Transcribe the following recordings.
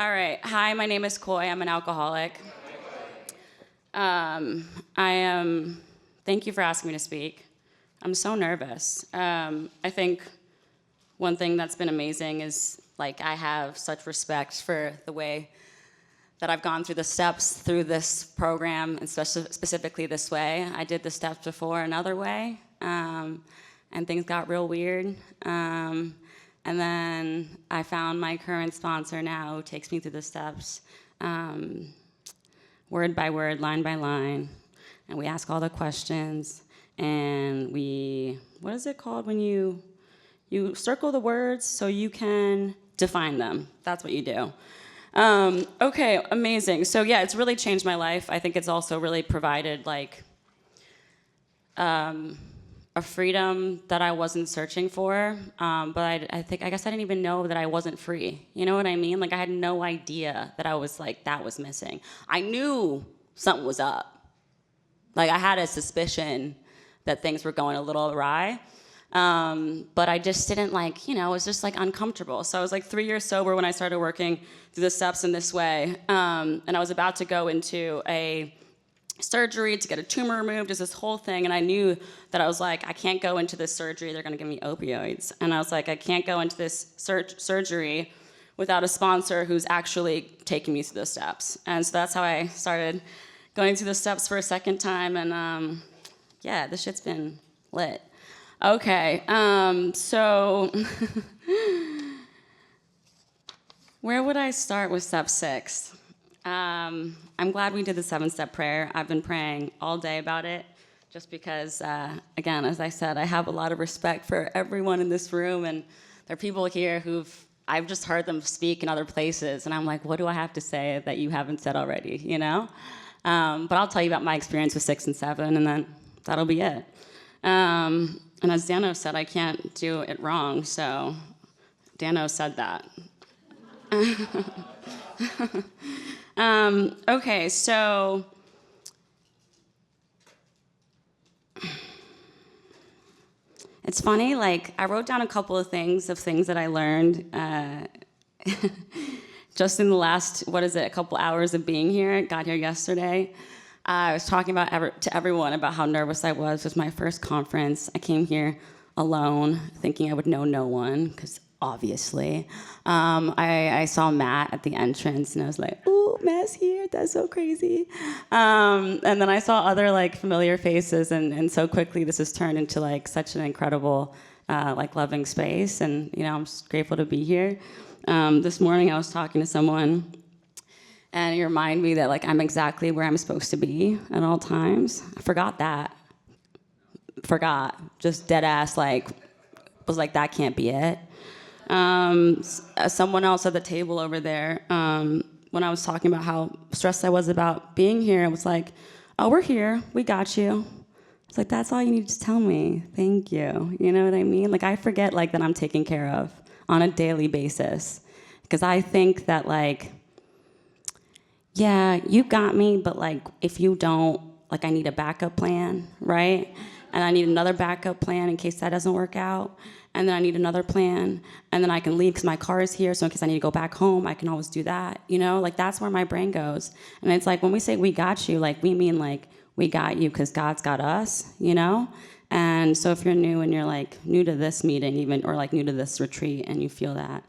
All right. Hi, my name is KUI. I'm an alcoholic. Thank you for asking me to speak. I'm so nervous. I think one thing that's been amazing is like I have such respect for the way that I've gone through the steps through this program, and specifically this way. I did the steps before another way, and things got real weird. And then I found my current sponsor now who takes me through the steps, word by word, line by line. And we ask all the questions, and what is it called when you circle the words so you can define them? That's what you do. Okay, amazing. So yeah, it's really changed my life. I think it's also really provided like a freedom that I wasn't searching for, but I guess I didn't even know that I wasn't free. You know what I mean? Like I had no idea that I was like, that was missing. I knew something was up. Like I had a suspicion that things were going a little awry, but I just didn't like, it was just like uncomfortable. So I was like 3 years sober when I started working through the steps in this way, and I was about to go into a surgery to get a tumor removed, is this whole thing, and I knew that I was like, I can't go into this surgery, they're gonna give me opioids. And I was like, I can't go into this surgery without a sponsor who's actually taking me through the steps. And so that's how I started going through the steps for a second time, and yeah, this shit's been lit. Okay, so where would I start with step 6? I'm glad we did the 7-step prayer. I've been praying all day about it just because, again, as I said, I have a lot of respect for everyone in this room, and there are people here I've just heard them speak in other places, and I'm like, what do I have to say that you haven't said already, But I'll tell you about my experience with 6 and 7, and then that'll be it. And as Dano said, I can't do it wrong, so Dano said that. Okay, so it's funny, like I wrote down a couple of things that I learned just in the last, a couple hours of being here. I got here yesterday. I was talking to everyone about how nervous I was. It was my first conference. I came here alone, thinking I would know no one, because obviously. I saw Matt at the entrance, and I was like, ooh, Matt's here, that's so crazy. And then I saw other like familiar faces, and so quickly this has turned into like such an incredible like loving space, and I'm just grateful to be here. This morning I was talking to someone, and it reminded me that like I'm exactly where I'm supposed to be at all times. I forgot that. Just dead ass was like, that can't be it. Someone else at the table over there, when I was talking about how stressed I was about being here, I was like, oh, we're here, we got you. It's like, that's all you need to tell me, thank you. You know what I mean? Like I forget like that I'm taken care of on a daily basis. Because I think that like, yeah, you got me, but like if you don't, like I need a backup plan, right? And I need another backup plan in case that doesn't work out. And then I need another plan, and then I can leave because my car is here, so in case I need to go back home, I can always do that, Like, that's where my brain goes. And it's like, when we say we got you, like, we mean, like, we got you because God's got us, And so if you're new and you're, like, new to this meeting even, or, like, new to this retreat, and you feel that,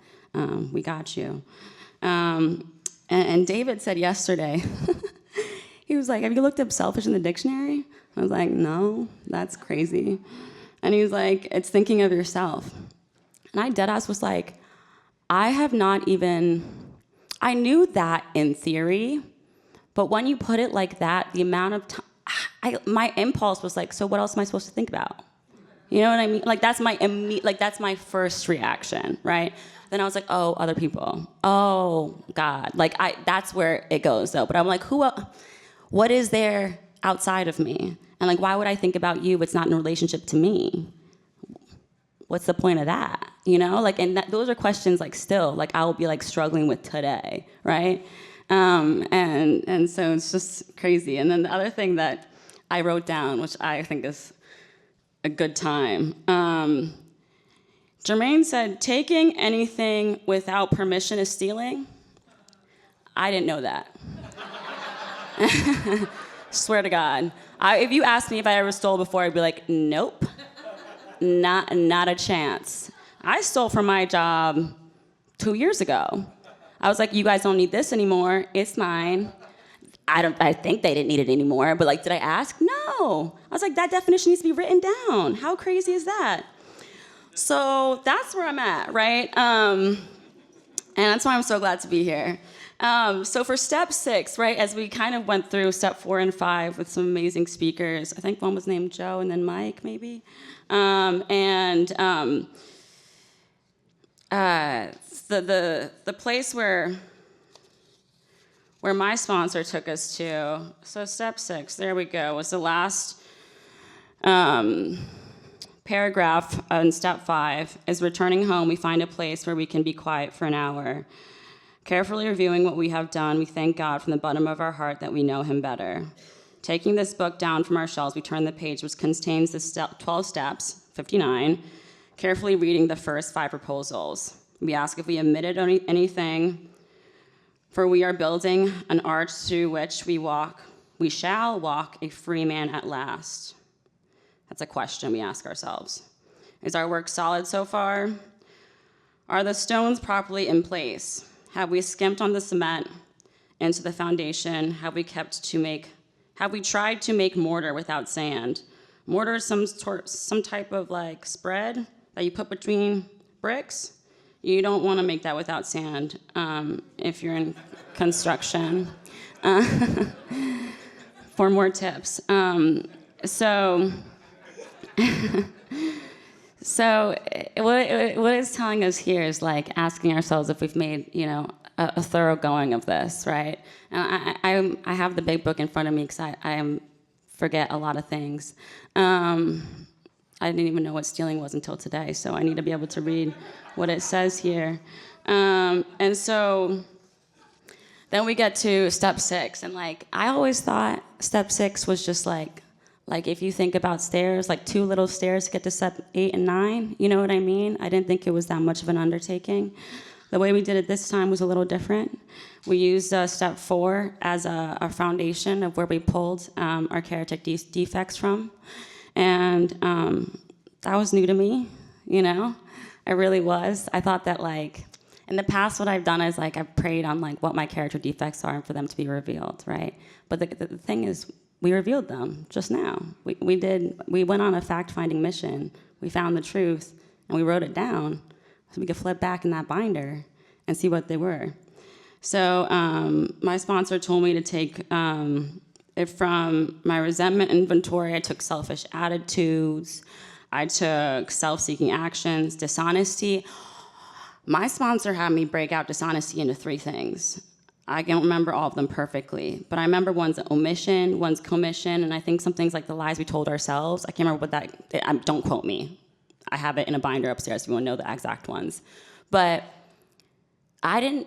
we got you. And David said yesterday, he was like, have you looked up selfish in the dictionary? I was like, no, that's crazy. And he was like, it's thinking of yourself. And I deadass was like, I knew that in theory, but when you put it like that, the amount of time, my impulse was like, so what else am I supposed to think about? You know what I mean? Like that's my first reaction, right? Then I was like, oh, other people. Oh, God. Like that's where it goes though. But I'm like, what is there outside of me? And like, why would I think about you if it's not in relationship to me? What's the point of that? Like, and those are questions like still, like I'll be like struggling with today, right? And so it's just crazy. And then the other thing that I wrote down, which I think is a good time, Jermaine said, taking anything without permission is stealing. I didn't know that. Swear to God. If you asked me if I ever stole before, I'd be like, nope, not a chance. I stole from my job 2 years ago. I was like, you guys don't need this anymore. It's mine. I think they didn't need it anymore, but like, did I ask? No. I was like, that definition needs to be written down. How crazy is that? So that's where I'm at, right? And that's why I'm so glad to be here. So for step 6, right, as we kind of went through step 4 and 5 with some amazing speakers, I think one was named Joe and then Mike, maybe. The place where my sponsor took us to, so step 6, there we go, was the last paragraph in step 5, is returning home, we find a place where we can be quiet for an hour. Carefully reviewing what we have done, we thank God from the bottom of our heart that we know him better. Taking this book down from our shelves, we turn the page, which contains the 12 steps, 59, carefully reading the first 5 proposals. We ask if we omitted anything, for we are building an arch through which we shall walk a free man at last. That's a question we ask ourselves. Is our work solid so far? Are the stones properly in place? Have we skimped on the cement into the foundation? Have we tried to make mortar without sand? Mortar is some type of like spread that you put between bricks. You don't want to make that without sand if you're in construction. For more tips. So what it's telling us here is like asking ourselves if we've made, a thorough going of this, right? And I have the big book in front of me because I forget a lot of things. I didn't even know what stealing was until today, so I need to be able to read what it says here. And so then we get to step 6, and like I always thought step 6 was just like if you think about stairs, like 2 little stairs to get to step 8 and 9, you know what I mean? I didn't think it was that much of an undertaking. The way we did it this time was a little different. We used step 4 as a foundation of where we pulled our character defects from. And that was new to me, It really was. I thought that like, in the past what I've done is like I've prayed on like what my character defects are and for them to be revealed, right? But the thing is, we revealed them just now. We went on a fact-finding mission. We found the truth, and we wrote it down so we could flip back in that binder and see what they were. So my sponsor told me to take it from my resentment inventory. I took selfish attitudes. I took self-seeking actions, dishonesty. My sponsor had me break out dishonesty into 3 things. I don't remember all of them perfectly, but I remember one's omission, one's commission, and I think some things like the lies we told ourselves. I can't remember what that, don't quote me. I have it in a binder upstairs if you want to know the exact ones. But that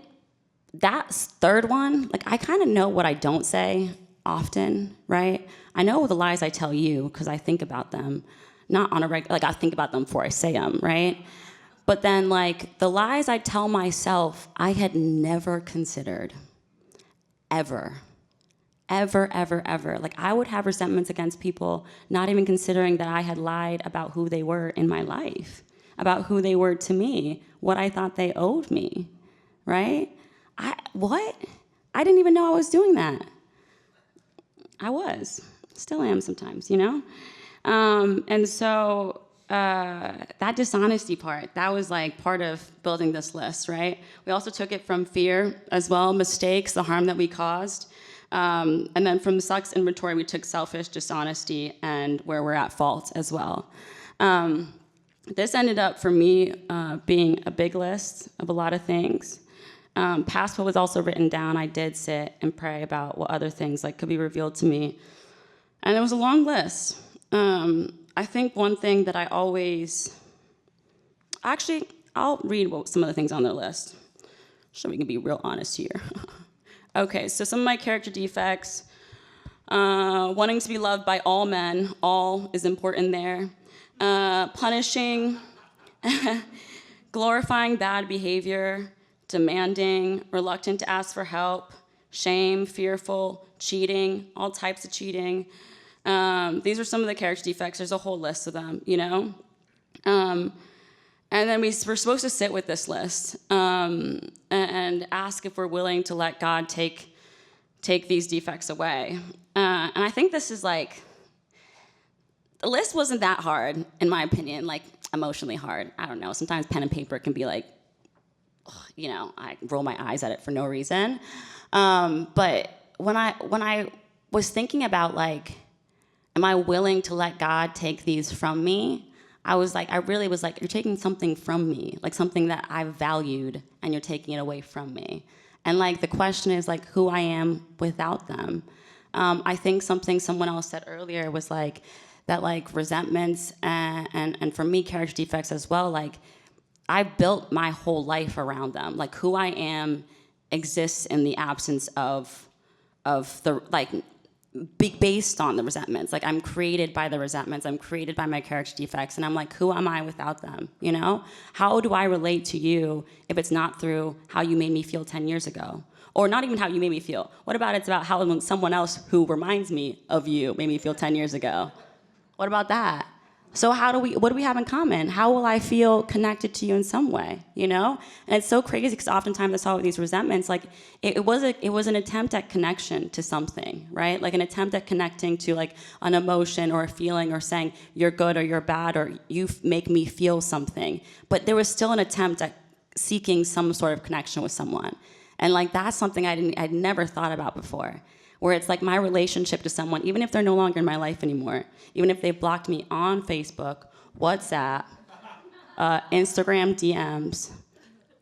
3rd one, like I kind of know what I don't say often, right? I know the lies I tell you because I think about them, not on a regular, like I think about them before I say them, right? But then like the lies I tell myself, I had never considered. Ever. Like I would have resentments against people, not even considering that I had lied about who they were in my life, about who they were to me, what I thought they owed me, right? What? I didn't even know I was doing that. I was. Still am sometimes, And so that dishonesty part, that was like part of building this list, right? We also took it from fear as well, mistakes, the harm that we caused. And then from the sucks inventory, we took selfish, dishonesty, and where we're at fault as well. This ended up for me being a big list of a lot of things. Past what was also written down, I did sit and pray about what other things like could be revealed to me. And it was a long list. I think one thing that I'll read some of the things on the list so we can be real honest here. Okay, so some of my character defects, wanting to be loved by all men, all is important there. Punishing, glorifying bad behavior, demanding, reluctant to ask for help, shame, fearful, cheating, all types of cheating. These are some of the character defects. There's a whole list of them, you know? And then we're supposed to sit with this list and ask if we're willing to let God take these defects away. And I think this is like, the list wasn't that hard, in my opinion, like emotionally hard. I don't know, sometimes pen and paper can be like, you know, I roll my eyes at it for no reason. But when I was thinking about like, am I willing to let God take these from me? I really was like, you're taking something from me, like something that I valued, and you're taking it away from me. And like the question is like who I am without them. I think something someone else said earlier was like that like resentments and for me character defects as well, like I built my whole life around them. Like who I am exists in the absence of the like based on the resentments. Like I'm created by the resentments, I'm created by my character defects, and I'm like, who am I without them, you know? How do I relate to you if it's not through how you made me feel 10 years ago? Or not even how you made me feel. What about it's about how someone else who reminds me of you made me feel 10 years ago? What about that? So what do we have in common? How will I feel connected to you in some way, you know? And it's so crazy because oftentimes I saw with these resentments, like it was an attempt at connection to something, right? Like an attempt at connecting to like an emotion or a feeling or saying you're good or you're bad or you make me feel something. But there was still an attempt at seeking some sort of connection with someone. And like that's something I'd never thought about before. Where it's like my relationship to someone, even if they're no longer in my life anymore, even if they've blocked me on Facebook, WhatsApp, Instagram DMs,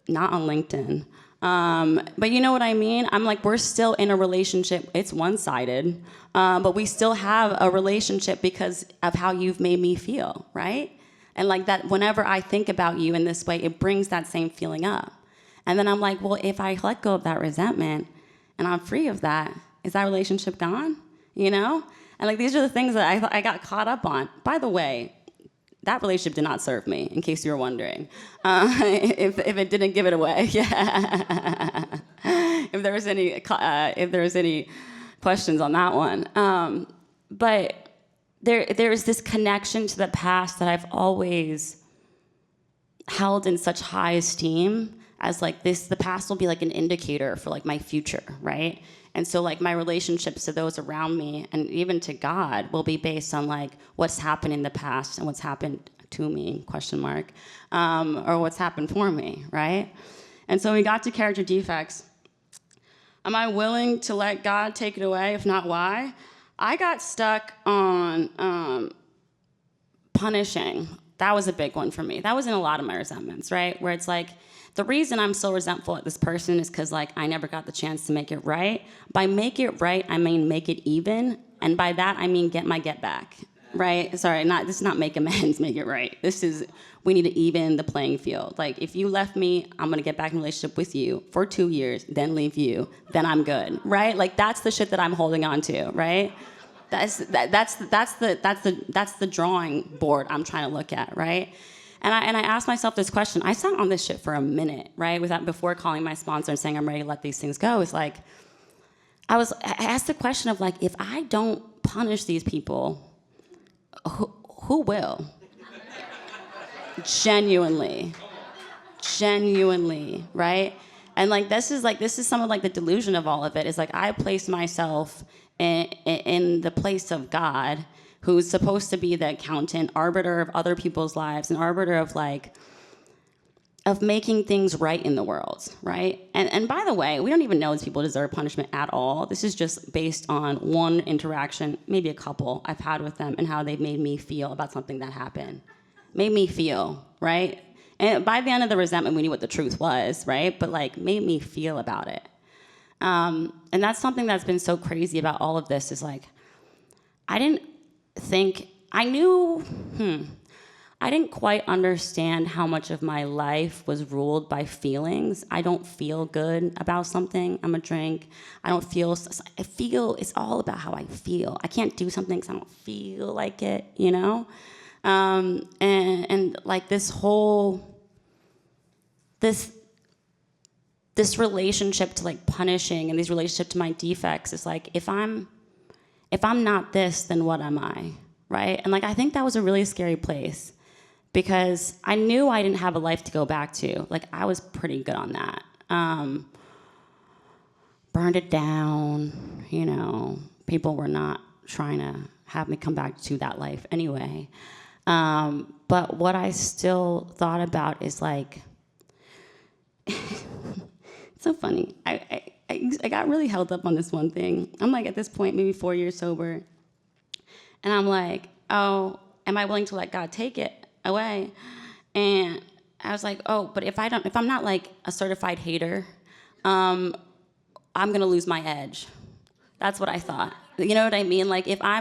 not on LinkedIn. But you know what I mean? I'm like, we're still in a relationship. It's one-sided, but we still have a relationship because of how you've made me feel, right? And like that, whenever I think about you in this way, it brings that same feeling up. And then I'm like, well, if I let go of that resentment and I'm free of that, is that relationship gone? You know? And like these are the things that I got caught up on. By the way, that relationship did not serve me, in case you were wondering. If it didn't give it away, yeah. if there was any questions on that one. But there's this connection to the past that I've always held in such high esteem as like this, the past will be like an indicator for like my future, right? And so like my relationships to those around me and even to God will be based on like what's happened in the past and what's happened to me, or what's happened for me, right? And so we got to character defects. Am I willing to let God take it away? If not, why? I got stuck on punishing. That was a big one for me. That was in a lot of my resentments, right? Where it's like, the reason I'm so resentful at this person is because like I never got the chance to make it right. By make it right, I mean make it even. And by that, I mean get my get back, right? Sorry, this is not make amends, make it right. This is, we need to even the playing field. Like if you left me, I'm gonna get back in a relationship with you for 2 years, then leave you, then I'm good, right? Like that's the shit that I'm holding on to, right? That's the drawing board I'm trying to look at, right? And I asked myself this question. I sat on this shit for a minute, right? Before calling my sponsor and saying I'm ready to let these things go. It's like, I asked the question of like, if I don't punish these people, who will? Genuinely, right? And like this is some of like the delusion of all of it. Is like I place myself in the place of God, who's supposed to be the accountant, arbiter of other people's lives, and arbiter of like, of making things right in the world, right? And by the way, we don't even know these people deserve punishment at all. This is just based on one interaction, maybe a couple I've had with them and how they've made me feel about something that happened. Made me feel, right? And by the end of the resentment, we knew what the truth was, right? But like, made me feel about it. And that's something that's been so crazy about all of this is like, I didn't quite understand how much of my life was ruled by feelings. I don't feel good about something, I'm a drink. I feel it's all about how I feel. I can't do something because I don't feel like it, you know? And like this this relationship to like punishing and this relationship to my defects is like, if I'm not this, then what am I, right? And like, I think that was a really scary place because I knew I didn't have a life to go back to. Like, I was pretty good on that. Burned it down, you know, people were not trying to have me come back to that life anyway. But what I still thought about is like, it's so funny. I got really held up on this one thing. I'm like at this point, maybe 4 years sober. And I'm like, oh, am I willing to let God take it away? And I was like, oh, but if I'm not like a certified hater, I'm gonna lose my edge. That's what I thought. You know what I mean? Like if I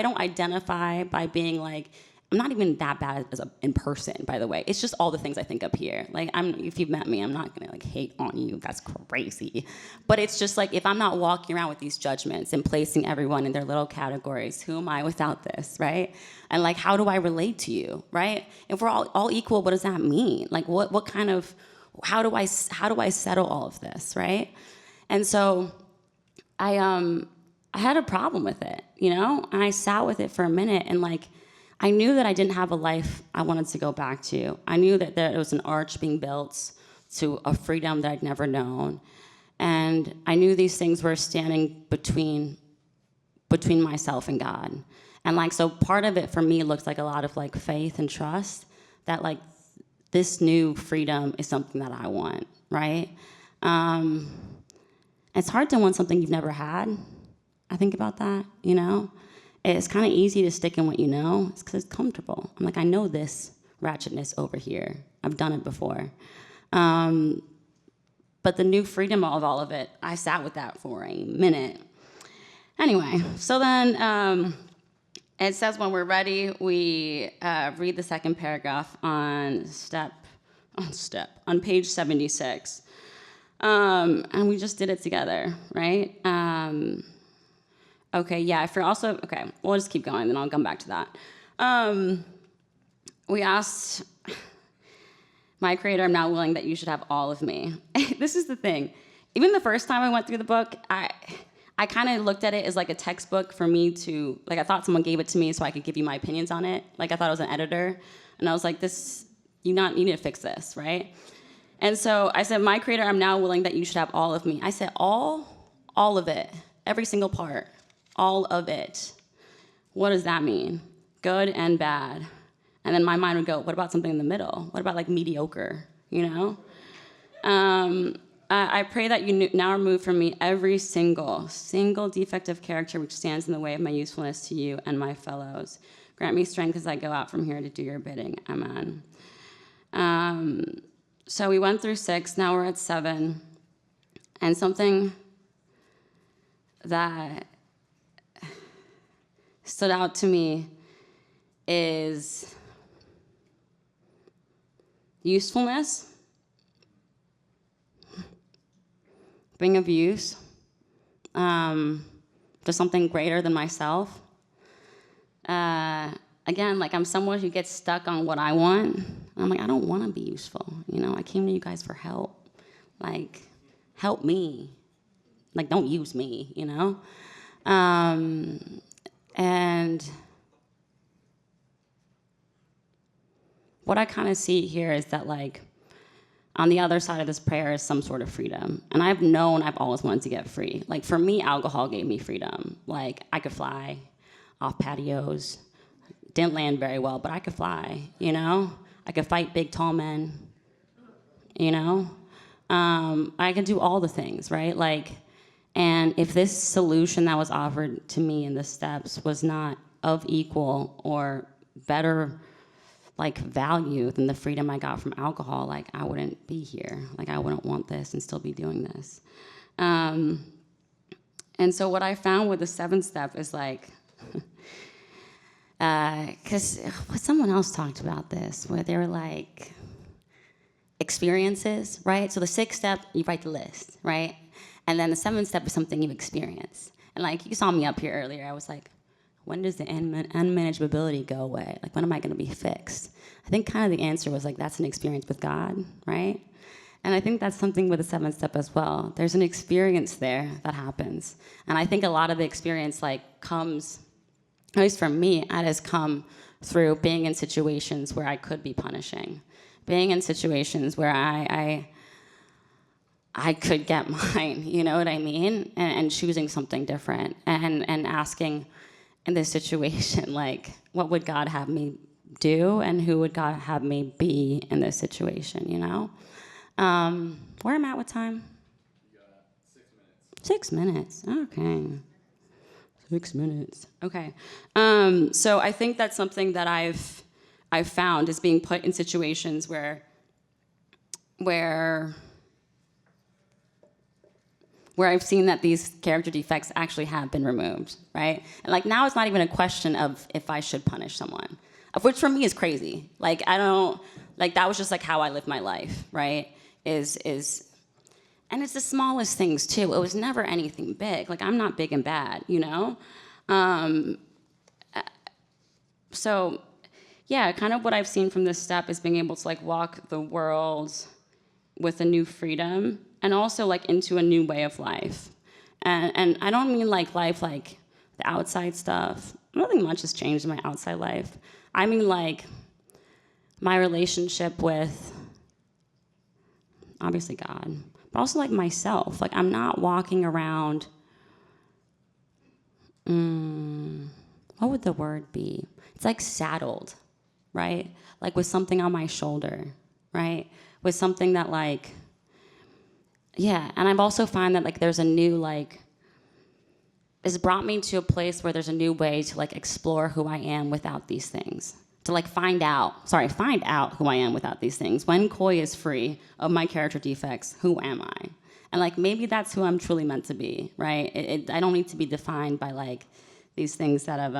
don't identify by being like, I'm not even that bad in person, by the way. It's just all the things I think up here. Like if you've met me, I'm not gonna like hate on you. That's crazy. But it's just like if I'm not walking around with these judgments and placing everyone in their little categories, who am I without this, right? And like, how do I relate to you, right? If we're all equal, what does that mean? Like, what kind of, how do I settle all of this, right? And so, I had a problem with it, you know, and I sat with it for a minute, and like, I knew that I didn't have a life I wanted to go back to. I knew that there was an arch being built to a freedom that I'd never known. And I knew these things were standing between myself and God. And like, so part of it for me looks like a lot of like faith and trust that like this new freedom is something that I want, right? It's hard to want something you've never had. I think about that, you know? It's kind of easy to stick in what you know. It's because it's comfortable. I'm like, I know this ratchetness over here. I've done it before. But the new freedom of all of it, I sat with that for a minute. Anyway, so then it says when we're ready, we read the second paragraph on page 76. And we just did it together, right? Okay, yeah, okay, we'll just keep going, then I'll come back to that. We asked, my creator, I'm now willing that you should have all of me. This is the thing. Even the first time I went through the book, I kind of looked at it as like a textbook for me to, like I thought someone gave it to me so I could give you my opinions on it. Like I thought I was an editor. And I was like, you need to fix this, right? And so I said, my creator, I'm now willing that you should have all of me. I said, all of it, every single part. All of it. What does that mean? Good and bad. And then my mind would go, what about something in the middle? What about like mediocre, you know? I pray that you now remove from me every single defective character which stands in the way of my usefulness to you and my fellows. Grant me strength as I go out from here to do your bidding. Amen. So we went through 6, now we're at 7. And something that stood out to me is usefulness, being of use to something greater than myself. Again, like I'm someone who gets stuck on what I want. I'm like, I don't want to be useful. You know, I came to you guys for help. Like, help me. Like, don't use me, you know? And what I kind of see here is that, like, on the other side of this prayer is some sort of freedom. And I've always wanted to get free. Like, for me, alcohol gave me freedom. Like, I could fly off patios. Didn't land very well, but I could fly, you know? I could fight big, tall men, you know? I could do all the things, right? Like, and if this solution that was offered to me in the steps was not of equal or better, like, value than the freedom I got from alcohol, like, I wouldn't be here. Like, I wouldn't want this and still be doing this. And so what I found with the 7th step is, like, because someone else talked about this, where they were like, experiences, right? So the 6th step, you write the list, right? And then the 7th step is something you experience. And like, you saw me up here earlier, I was like, when does the unmanageability go away? Like, when am I gonna be fixed? I think kind of the answer was like, that's an experience with God, right? And I think that's something with the 7th step as well. There's an experience there that happens. And I think a lot of the experience comes, at least for me, it has come through being in situations where I could be punishing. Being in situations where I could get mine, you know what I mean? And choosing something different and asking in this situation, what would God have me do and who would God have me be in this situation, you know? Where am I at with time? You got 6 minutes. 6 minutes, okay. 6 minutes, okay. So I think that's something that I've found is being put in situations where I've seen that these character defects actually have been removed, right? And now it's not even a question of if I should punish someone, which for me is crazy. I don't, that was just how I lived my life, right? And it's the smallest things too. It was never anything big. I'm not big and bad, you know? So yeah, kind of what I've seen from this step is being able to walk the world with a new freedom and also into a new way of life. And I don't mean life the outside stuff. Nothing much has changed in my outside life. I mean my relationship with obviously God, but also myself. I'm not walking around, what would the word be? It's saddled, right? With something on my shoulder, right? With something that yeah, and I've also found that there's a new it's brought me to a place where there's a new way to explore who I am without these things. To find out who I am without these things. When KUI is free of my character defects, who am I? And maybe that's who I'm truly meant to be, right? I don't need to be defined by these things that have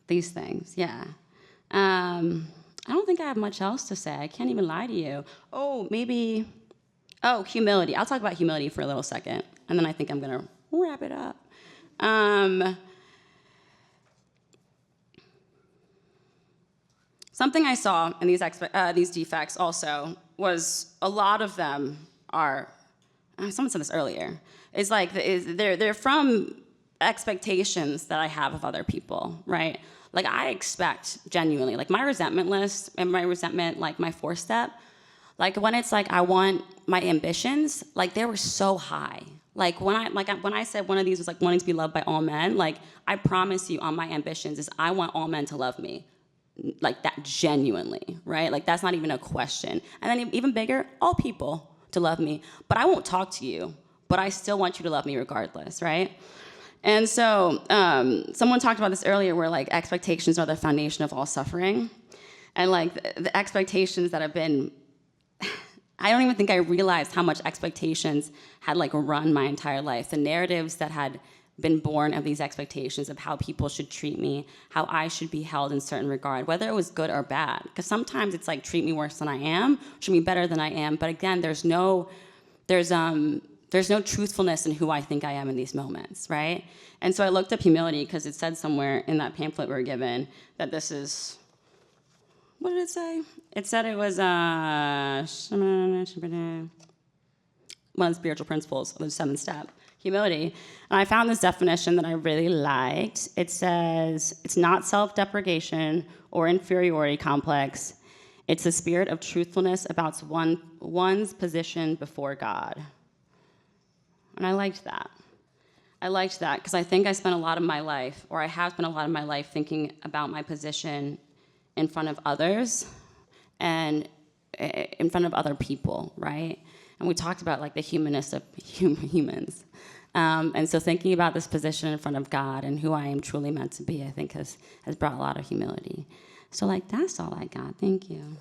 these things, yeah. I don't think I have much else to say. I can't even lie to you. Humility. I'll talk about humility for a little second, and then I think I'm gonna wrap it up. Something I saw in these defects also was a lot of them are, someone said this earlier, they're from expectations that I have of other people, right? I expect genuinely, my resentment list and my resentment, my 4th step, when it's I want my ambitions, they were so high. When I said one of these was wanting to be loved by all men, I promise you on my ambitions is I want all men to love me. That genuinely, right? That's not even a question. And then even bigger, all people to love me. But I won't talk to you, but I still want you to love me regardless, right? And so someone talked about this earlier where expectations are the foundation of all suffering. And the expectations that have been, I don't even think I realized how much expectations had run my entire life. The narratives that had been born of these expectations of how people should treat me, how I should be held in certain regard, whether it was good or bad. Because sometimes it's treat me worse than I am, treat me better than I am. But again, there's no truthfulness in who I think I am in these moments, right? And so I looked up humility because it said somewhere in that pamphlet we were given that this is, what did it say? It said it was one of the spiritual principles of the 7th step. Humility. And I found this definition that I really liked. It says, it's not self-deprecation or inferiority complex. It's a spirit of truthfulness about one's position before God. And I liked that. I liked that because I think I spent a lot of my life, or I have spent a lot of my life thinking about my position in front of others and in front of other people, right? And we talked about the humanness of humans. And so thinking about this position in front of God and who I am truly meant to be, I think has brought a lot of humility. So that's all I got. Thank you.